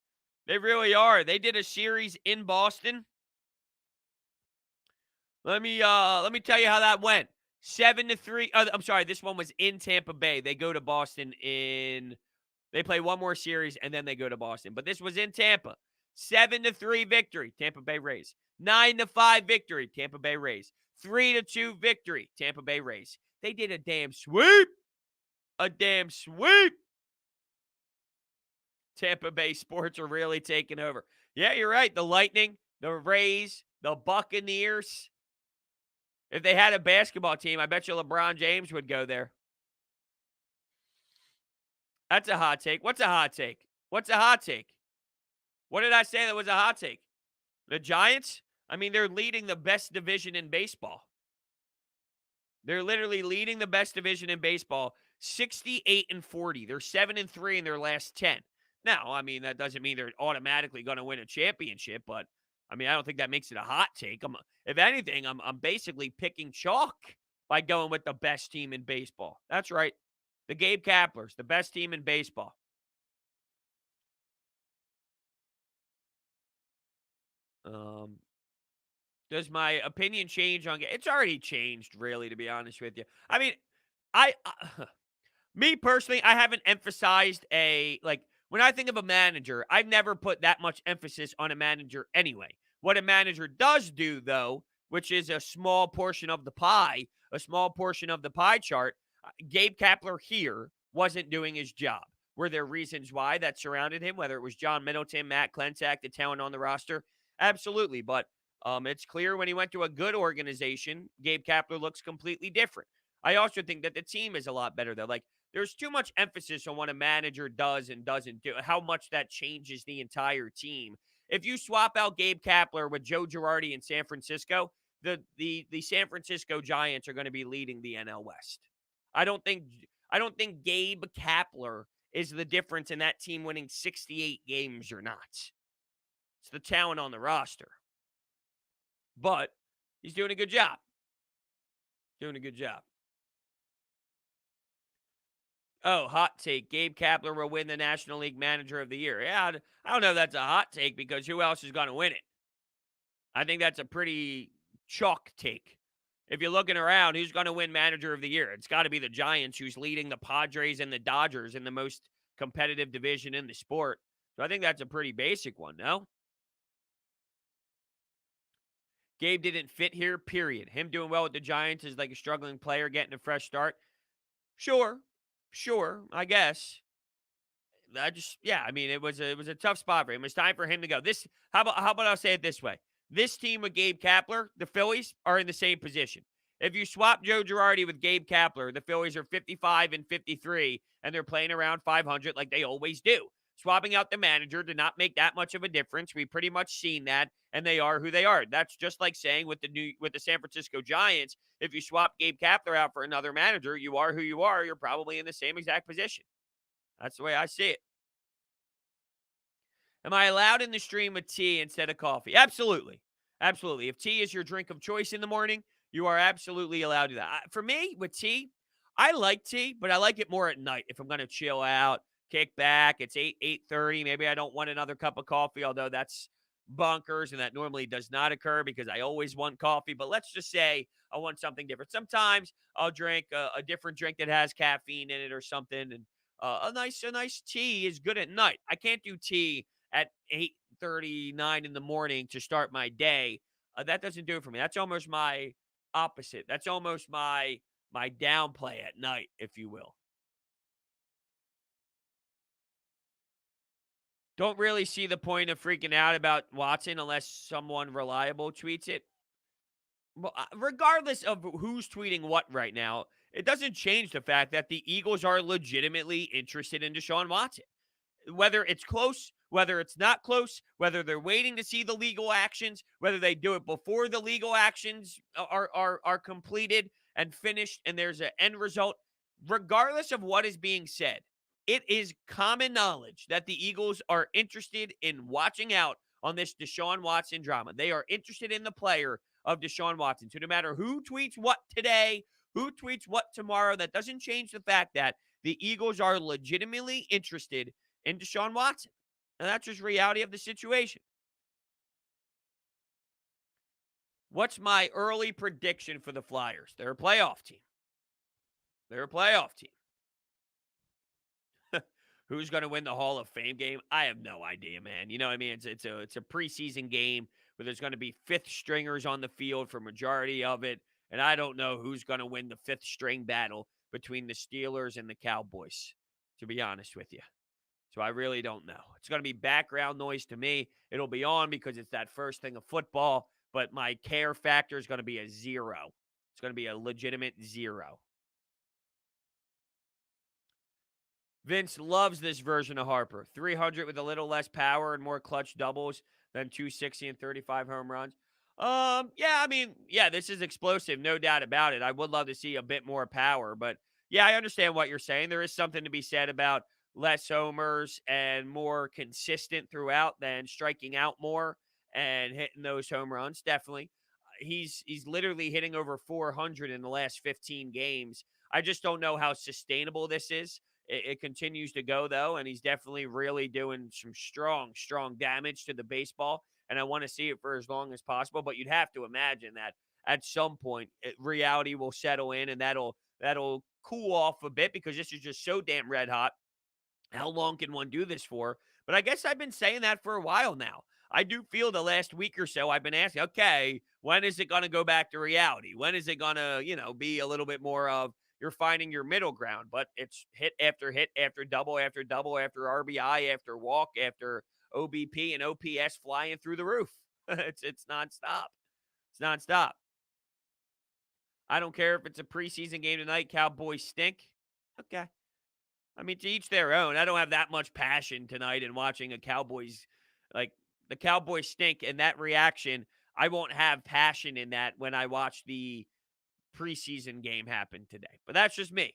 They really are. They did a series in Boston. Let me tell you how that went. 7-3. I'm sorry, this one was in Tampa Bay. They go to Boston they play one more series and then they go to Boston. But this was in Tampa. 7-3 victory, Tampa Bay Rays. 9-5 victory, Tampa Bay Rays. 3-2 victory, Tampa Bay Rays. They did a damn sweep. A damn sweep. Tampa Bay sports are really taking over. Yeah, you're right. The Lightning, the Rays, the Buccaneers. If they had a basketball team, I bet you LeBron James would go there. That's a hot take. What's a hot take? What's a hot take? What did I say that was a hot take? The Giants? I mean, they're leading the best division in baseball. They're literally leading the best division in baseball, 68-40. They're 7-3 in their last 10. Now, I mean, that doesn't mean they're automatically going to win a championship, but I mean, I don't think that makes it a hot take. If anything, I'm basically picking chalk by going with the best team in baseball. That's right. The Gabe Kaplers, the best team in baseball. Does my opinion change on it's already changed, really, to be honest with you. I mean, me personally, I haven't emphasized when I think of a manager, I've never put that much emphasis on a manager anyway. What a manager does do, though, which is a small portion of the pie chart, Gabe Kapler here wasn't doing his job. Were there reasons why that surrounded him, whether it was John Middleton, Matt Klentak, the talent on the roster? Absolutely, but it's clear when he went to a good organization, Gabe Kapler looks completely different. I also think that the team is a lot better, though. Like, there's too much emphasis on what a manager does and doesn't do, how much that changes the entire team. If you swap out Gabe Kapler with Joe Girardi in San Francisco, the San Francisco Giants are going to be leading the NL West. I don't think Gabe Kapler is the difference in that team winning 68 games or not. It's the talent on the roster. But he's doing a good job. Oh, hot take. Gabe Kapler will win the National League Manager of the Year. Yeah, I don't know if that's a hot take because who else is going to win it? I think that's a pretty chalk take. If you're looking around, who's going to win Manager of the Year? It's got to be the Giants, who's leading the Padres and the Dodgers in the most competitive division in the sport. So I think that's a pretty basic one, no? Gabe didn't fit here, period. Him doing well with the Giants is like a struggling player getting a fresh start. Sure, I guess. I mean, it was a tough spot for him. It was time for him to go. How about I'll say it this way. This team with Gabe Kapler, the Phillies, are in the same position. If you swap Joe Girardi with Gabe Kapler, the Phillies are 55-53, and they're playing around 500 like they always do. Swapping out the manager did not make that much of a difference. We've pretty much seen that, and they are who they are. That's just like saying with the San Francisco Giants, if you swap Gabe Kapler out for another manager, you are who you are. You're probably in the same exact position. That's the way I see it. Am I allowed in the stream with tea instead of coffee? Absolutely. Absolutely. If tea is your drink of choice in the morning, you are absolutely allowed to do that. For me, with tea, I like tea, but I like it more at night if I'm going to chill out, kick back. It's 8:30. Maybe I don't want another cup of coffee, although that's bonkers, and that normally does not occur because I always want coffee. But let's just say I want something different. Sometimes I'll drink a different drink that has caffeine in it or something, and a nice tea is good at night. I can't do tea at 8:39 in the morning to start my day. That doesn't do it for me. That's almost my opposite. That's almost my downplay at night, if you will. Don't really see the point of freaking out about Watson unless someone reliable tweets it. Well, regardless of who's tweeting what right now, it doesn't change the fact that the Eagles are legitimately interested in Deshaun Watson. Whether it's close, whether it's not close, whether they're waiting to see the legal actions, whether they do it before the legal actions are completed and finished and there's an end result, regardless of what is being said, it is common knowledge that the Eagles are interested in watching out on this Deshaun Watson drama. They are interested in the player of Deshaun Watson. So no matter who tweets what today, who tweets what tomorrow, that doesn't change the fact that the Eagles are legitimately interested in Deshaun Watson. And that's just reality of the situation. What's my early prediction for the Flyers? They're a playoff team. They're a playoff team. Who's going to win the Hall of Fame game? I have no idea, man. You know what I mean? It's a preseason game where there's going to be fifth stringers on the field for majority of it, and I don't know who's going to win the fifth string battle between the Steelers and the Cowboys, to be honest with you. So I really don't know. It's going to be background noise to me. It'll be on because it's that first thing of football, but my care factor is going to be a zero. It's going to be a legitimate zero. Vince loves this version of Harper. 300 with a little less power and more clutch doubles than 260 and 35 home runs. Yeah, I mean, yeah, this is explosive, no doubt about it. I would love to see a bit more power, but yeah, I understand what you're saying. There is something to be said about less homers and more consistent throughout than striking out more and hitting those home runs. Definitely. He's literally hitting over 400 in the last 15 games. I just don't know how sustainable this is. It continues to go, though, and he's definitely really doing some strong damage to the baseball, and I want to see it for as long as possible. But you'd have to imagine that at some point, reality will settle in, and that'll cool off a bit because this is just so damn red hot. How long can one do this for? But I guess I've been saying that for a while now. I do feel the last week or so I've been asking, okay, when is it going to go back to reality? When is it going to, be a little bit more of you're finding your middle ground? But it's hit after double after RBI after walk after OBP and OPS flying through the roof. It's nonstop. It's nonstop. I don't care if it's a preseason game tonight. Cowboys stink. Okay. I mean, to each their own. I don't have that much passion tonight in watching a Cowboys, like the Cowboys stink, and that reaction. I won't have passion in that when I watch the preseason game happen today. But that's just me.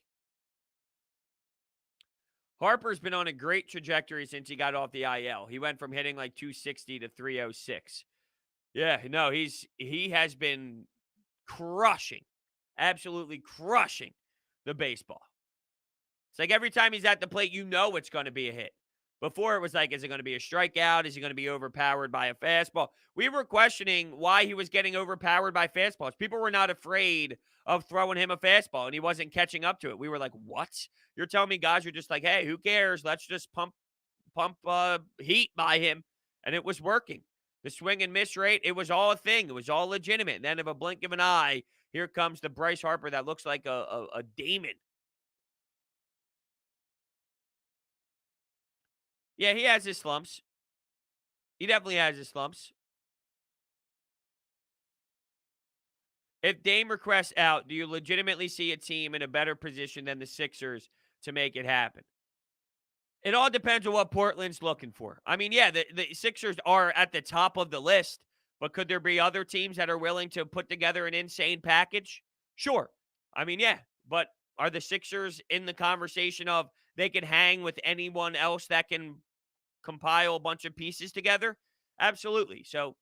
Harper's been on a great trajectory since he got off the IL. He went from hitting like 260 to 306. Yeah, no, he has been crushing, absolutely crushing the baseball. It's like every time he's at the plate, it's going to be a hit. Before it was like, is it going to be a strikeout? Is he going to be overpowered by a fastball? We were questioning why he was getting overpowered by fastballs. People were not afraid of throwing him a fastball, and he wasn't catching up to it. We were like, what? You're telling me guys are just like, hey, who cares? Let's just pump heat by him. And it was working. The swing and miss rate, it was all a thing. It was all legitimate. And then of a blink of an eye, here comes the Bryce Harper that looks like a demon. Yeah, he has his slumps. He definitely has his slumps. If Dame requests out, do you legitimately see a team in a better position than the Sixers to make it happen? It all depends on what Portland's looking for. I mean, yeah, the Sixers are at the top of the list, but could there be other teams that are willing to put together an insane package? Sure. I mean, yeah, but are the Sixers in the conversation of they can hang with anyone else that can compile a bunch of pieces together? Absolutely. So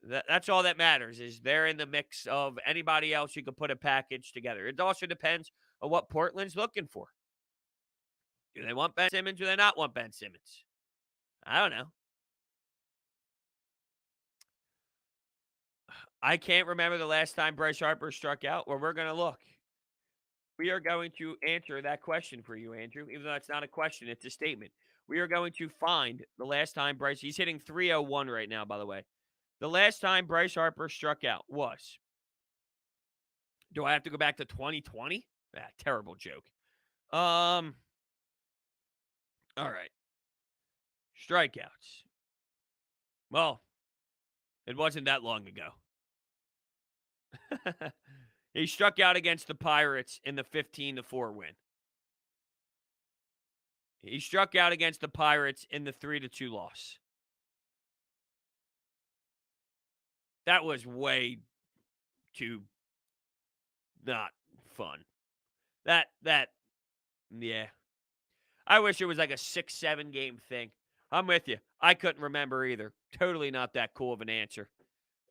That's all that matters is they're in the mix of anybody else you could put a package together. It also depends on what Portland's looking for. Do they want Ben Simmons? Do they not want Ben Simmons? I don't know. I can't remember the last time Bryce Harper struck out. Well, we're going to look. We are going to answer that question for you, Andrew, even though it's not a question, it's a statement. We are going to find the last time Bryce, he's hitting 301 right now, by the way. The last time Bryce Harper struck out was, do I have to go back to 2020? Ah, terrible joke. All right. Strikeouts. Well, it wasn't that long ago. He struck out against the Pirates in the 15-4 win. He struck out against the Pirates in the 3-2 loss. That was way too not fun. Yeah. I wish it was like a 6-7 game thing. I'm with you. I couldn't remember either. Totally not that cool of an answer.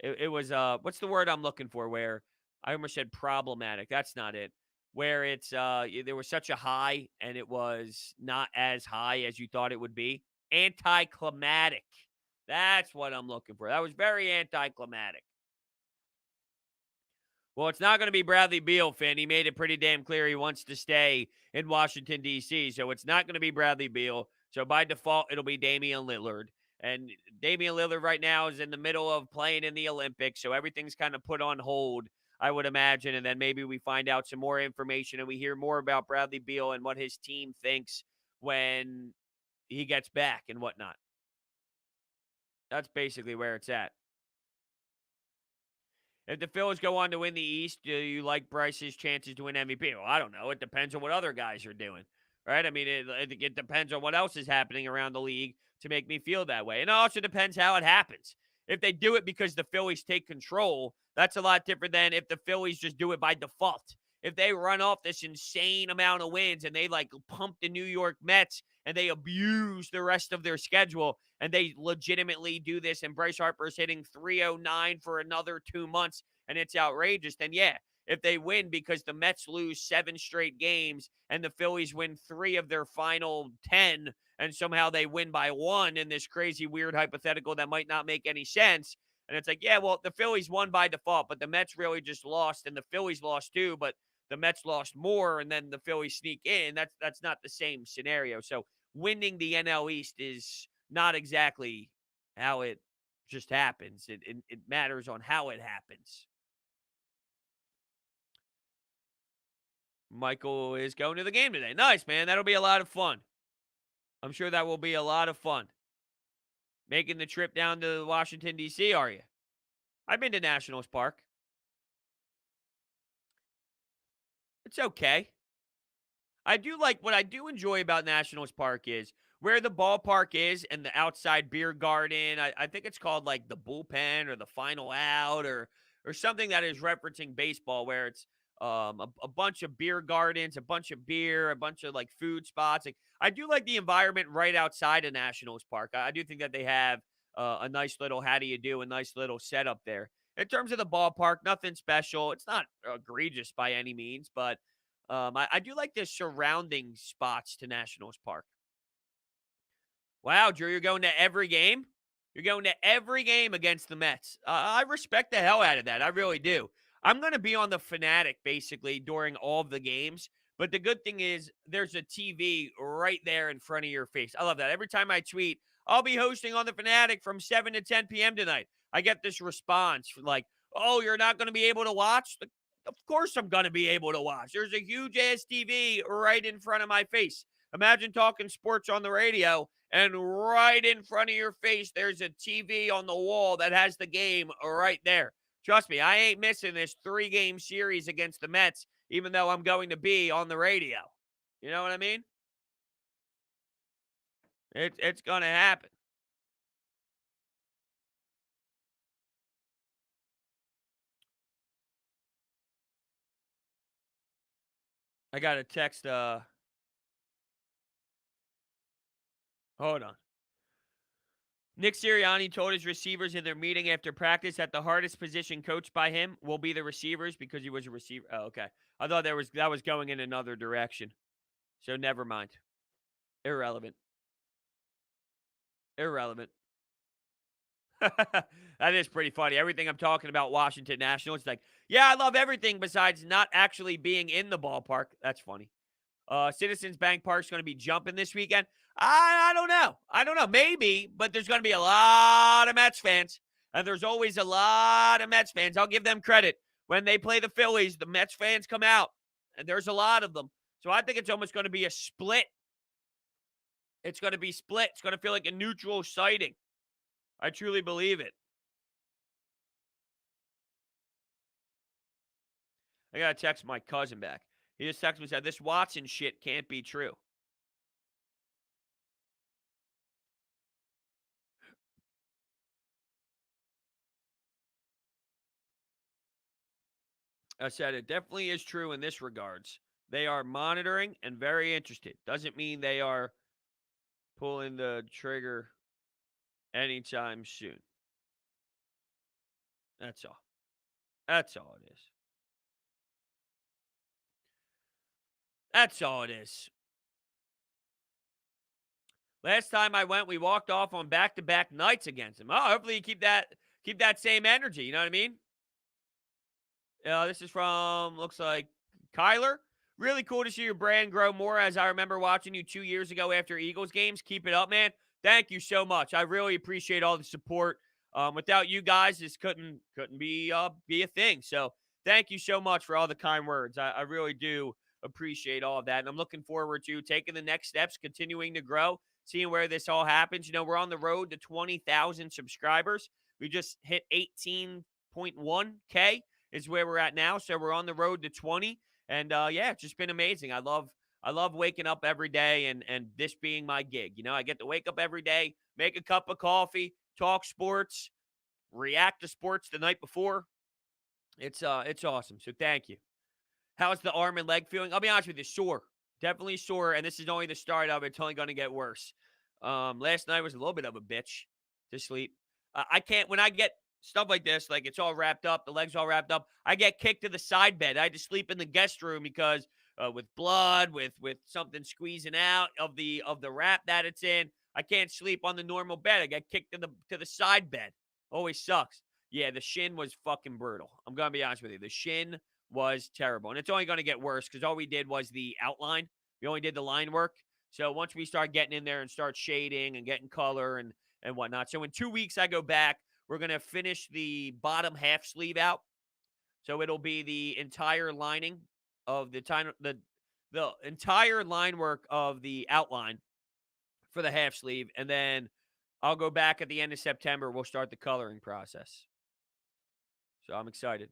It was what's the word I'm looking for? Where I almost said problematic. That's not it. Where it's there was such a high and it was not as high as you thought it would be. Anticlimactic. That's what I'm looking for. That was very anticlimactic. Well, it's not going to be Bradley Beal, Finn. He made it pretty damn clear he wants to stay in Washington, D.C., so it's not going to be Bradley Beal. So by default, it'll be Damian Lillard. And Damian Lillard right now is in the middle of playing in the Olympics, so everything's kind of put on hold, I would imagine. And then maybe we find out some more information and we hear more about Bradley Beal and what his team thinks when he gets back and whatnot. That's basically where it's at. If the Phillies go on to win the East, do you like Bryce's chances to win MVP? Well, I don't know. It depends on what other guys are doing, right? I mean, it depends on what else is happening around the league to make me feel that way. And it also depends how it happens. If they do it because the Phillies take control, that's a lot different than if the Phillies just do it by default. If they run off this insane amount of wins and they like pump the New York Mets and they abuse the rest of their schedule and they legitimately do this and Bryce Harper's hitting 309 for another 2 months and it's outrageous, then yeah, if they win because the Mets lose 7 straight games and the Phillies win 3 of their final 10 and somehow they win by 1 in this crazy, weird hypothetical that might not make any sense. And it's like, yeah, well, the Phillies won by default, but the Mets really just lost and the Phillies lost too, but the Mets lost more and then the Phillies sneak in. That's not the same scenario. So winning the NL East is not exactly how it just happens. It matters on how it happens. Michael is going to the game today. Nice, man. That'll be a lot of fun. I'm sure that will be a lot of fun. Making the trip down to Washington, D.C., are you? I've been to Nationals Park. It's okay. I do like what I do enjoy about Nationals Park is where the ballpark is and the outside beer garden. I think it's called like the bullpen or the final out or something that is referencing baseball where it's a bunch of beer gardens, a bunch of beer, a bunch of like food spots. Like, I do like the environment right outside of Nationals Park. I do think that they have a nice little how do you do, a nice little setup there. In terms of the ballpark, nothing special. It's not egregious by any means, but I do like the surrounding spots to Nationals Park. Wow, Drew, you're going to every game? You're going to every game against the Mets. I respect the hell out of that. I really do. I'm going to be on the Fanatic basically during all of the games. But the good thing is there's a TV right there in front of your face. I love that. Every time I tweet, I'll be hosting on the Fanatic from 7 to 10 p.m. tonight. I get this response like, oh, you're not going to be able to watch? Of course I'm going to be able to watch. There's a huge ass TV right in front of my face. Imagine talking sports on the radio and right in front of your face, there's a TV on the wall that has the game right there. Trust me, I ain't missing this 3-game series against the Mets, even though I'm going to be on the radio. You know what I mean? It's going to happen. I got a text. Hold on. Nick Sirianni told his receivers in their meeting after practice that the hardest position coached by him will be the receivers because he was a receiver. Oh, okay. I thought that was going in another direction. So never mind. Irrelevant. Irrelevant. That is pretty funny. Everything I'm talking about Washington Nationals, it's like, yeah, I love everything besides not actually being in the ballpark. That's funny. Citizens Bank Park's going to be jumping this weekend. I don't know. I don't know. Maybe, but there's going to be a lot of Mets fans. And there's always a lot of Mets fans. I'll give them credit. When they play the Phillies, the Mets fans come out. And there's a lot of them. So I think it's almost going to be a split. It's going to be split. It's going to feel like a neutral sighting. I truly believe it. I got to text my cousin back. He just texted me and said, this Watson shit can't be true. I said it definitely is true in this regards. They are monitoring and very interested. Doesn't mean they are pulling the trigger anytime soon. That's all. That's all it is. That's all it is. Last time I went, we walked off on back-to-back nights against them. Oh, hopefully you keep that same energy. You know what I mean? This is from, looks like, Kyler. Really cool to see your brand grow more as I remember watching you 2 years ago after Eagles games. Keep it up, man. Thank you so much. I really appreciate all the support. Without you guys, this couldn't be a thing. So thank you so much for all the kind words. I really do appreciate all of that. And I'm looking forward to taking the next steps, continuing to grow, seeing where this all happens. You know, we're on the road to 20,000 subscribers. We just hit 18.1K is where we're at now. So we're on the road to 20. And yeah, it's just been amazing. I love waking up every day and this being my gig. You know, I get to wake up every day, make a cup of coffee, talk sports, react to sports the night before. It's awesome. So thank you. How's the arm and leg feeling? I'll be honest with you, sore. Definitely sore, and this is only the start of it. It's only going to get worse. Last night was a little bit of a bitch to sleep. I can't, when I get stuff like this, like it's all wrapped up, the legs all wrapped up, I get kicked to the side bed. I had to sleep in the guest room because with blood, with something squeezing out of the wrap that it's in, I can't sleep on the normal bed. I get kicked to the side bed. Always sucks. Yeah, the shin was fucking brutal. I'm gonna be honest with you. The shin was terrible. And it's only going to get worse because all we did was the outline. We only did the line work. So once we start getting in there and start shading and getting color and whatnot. So in 2 weeks, I go back. We're going to finish the bottom half sleeve out. So it'll be the entire lining of the entire line work of the outline for the half sleeve. And then I'll go back at the end of September. We'll start the coloring process. So I'm excited.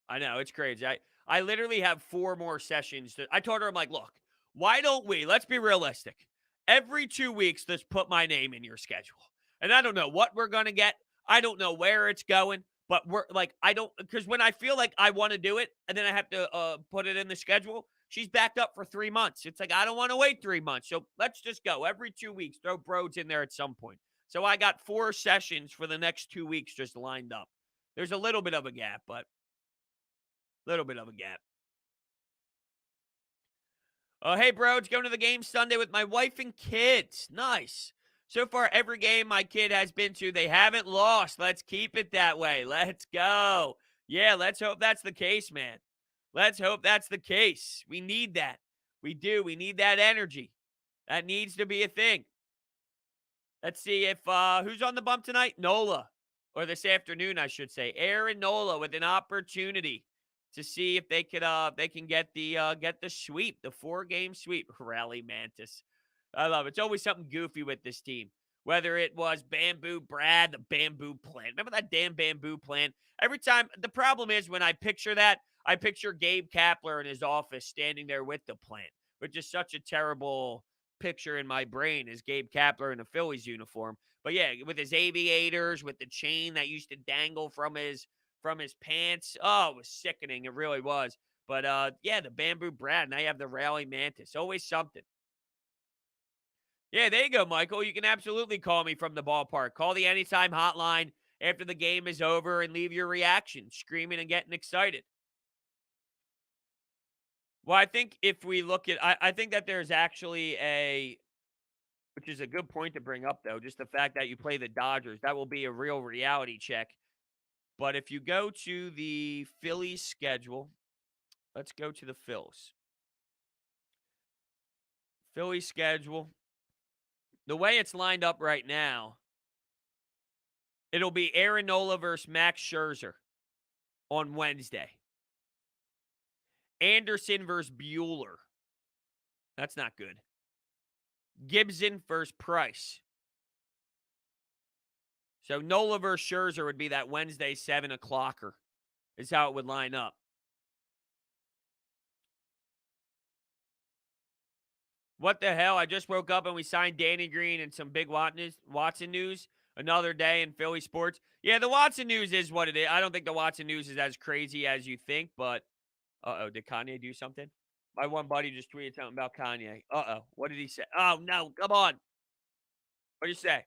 I know, it's crazy. I literally have 4 more sessions. I told her, I'm like, look, why don't we, let's be realistic. Every 2 weeks, let's put my name in your schedule. And I don't know what we're going to get. I don't know where it's going. But we're like, I don't, because when I feel like I want to do it and then I have to put it in the schedule, she's backed up for 3 months. It's like, I don't want to wait 3 months. So let's just go every 2 weeks, throw Brodes in there at some point. So I got 4 sessions for the next 2 weeks just lined up. There's a little bit of a gap, but little bit of a gap. Oh, hey, bro, it's going to the game Sunday with my wife and kids. Nice. So far, every game my kid has been to, they haven't lost. Let's keep it that way. Let's go. Yeah, let's hope that's the case, man. Let's hope that's the case. We need that. We do. We need that energy. That needs to be a thing. Let's see if who's on the bump tonight? Nola. Or this afternoon, I should say. Aaron Nola with an opportunity to see if they can get the sweep, the 4-game sweep. Rally Mantis. I love it. It's always something goofy with this team. Whether it was Bamboo Brad, the bamboo plant. Remember that damn bamboo plant? Every time, the problem is when I picture that, I picture Gabe Kapler in his office standing there with the plant, which is such a terrible picture in my brain is Gabe Kapler in a Phillies uniform. But yeah, with his aviators, with the chain that used to dangle from his pants. Oh, it was sickening. It really was. But yeah, the bamboo Brad. Now you have the rally mantis. Always something. Yeah, there you go, Michael. You can absolutely call me from the ballpark. Call the anytime hotline after the game is over and leave your reaction, screaming and getting excited. Well, I think if we look at, I think that there's actually which is a good point to bring up, though, just the fact that you play the Dodgers, that will be a real reality check. But if you go to the Phillies schedule, let's go to the Phils. Phillies schedule. The way it's lined up right now, it'll be Aaron Nola versus Max Scherzer on Wednesday. Anderson versus Bueller. That's not good. Gibson versus Price. So Nola versus Scherzer would be that Wednesday 7 o'clocker, is how it would line up. What the hell? I just woke up and we signed Danny Green and some big Watson news. Another day in Philly sports. Yeah, the Watson news is what it is. I don't think the Watson news is as crazy as you think, but did Kanye do something? My one buddy just tweeted something about Kanye. What did he say? Oh, no, come on. What did he say?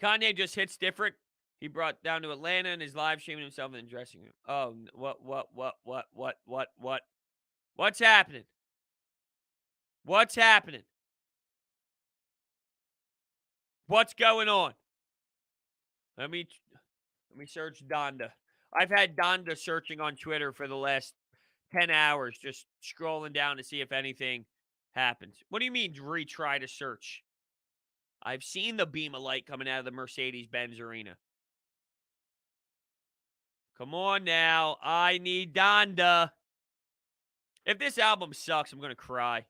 Kanye just hits different. He brought down to Atlanta and is live streaming himself in the dressing room. Oh, what? What's happening? What's happening? What's going on? Let me search Donda. I've had Donda searching on Twitter for the last 10 hours, just scrolling down to see if anything happens. What do you mean retry to search? I've seen the beam of light coming out of the Mercedes-Benz arena. Come on now. I need Donda. If this album sucks, I'm going to cry.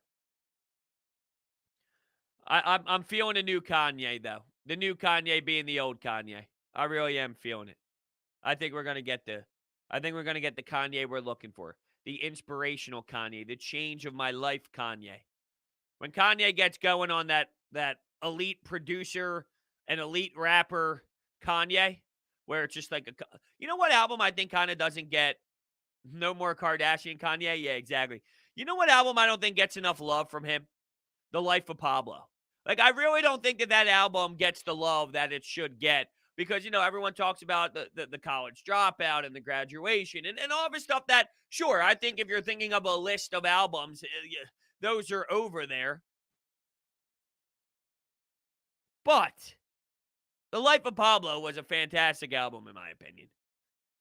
I'm feeling a new Kanye, though. The new Kanye being the old Kanye. I really am feeling it. I think we're going to get the Kanye we're looking for. The inspirational Kanye, the change of my life Kanye. When Kanye gets going on that elite producer and elite rapper Kanye, where it's just like you know what album I think kind of doesn't get no more Kardashian Kanye? Yeah, exactly. You know what album I don't think gets enough love from him? The Life of Pablo. Like, I really don't think that album gets the love that it should get because, everyone talks about the college dropout and the graduation and all this stuff that, sure, I think if you're thinking of a list of albums, those are over there. But The Life of Pablo was a fantastic album, in my opinion.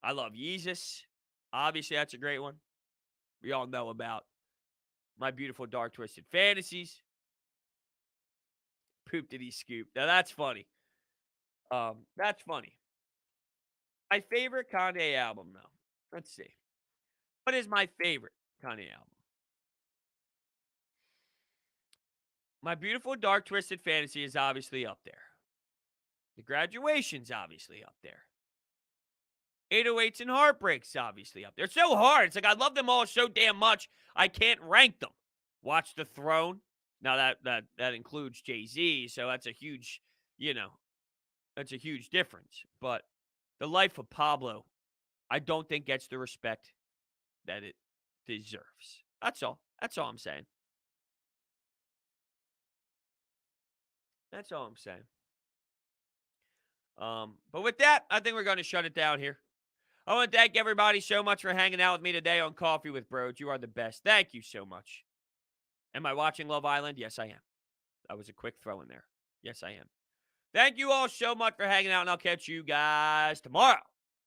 I love Yeezus. Obviously, that's a great one. We all know about My Beautiful Dark Twisted Fantasies. Poop Did He Scoop. Now, that's funny. That's funny. My favorite Kanye album, though. Let's see. What is my favorite Kanye album? My Beautiful Dark Twisted Fantasy is obviously up there. The Graduation's obviously up there. 808s and Heartbreak's obviously up there. It's so hard. It's like I love them all so damn much, I can't rank them. Watch the Throne. Now that includes Jay-Z, so that's a huge, that's a huge difference. But The Life of Pablo, I don't think gets the respect that it deserves. That's all. That's all I'm saying. That's all I'm saying. But with that, I think we're going to shut it down here. I want to thank everybody so much for hanging out with me today on Coffee with Brodes. You are the best. Thank you so much. Am I watching Love Island? Yes, I am. That was a quick throw in there. Yes, I am. Thank you all so much for hanging out, and I'll catch you guys tomorrow.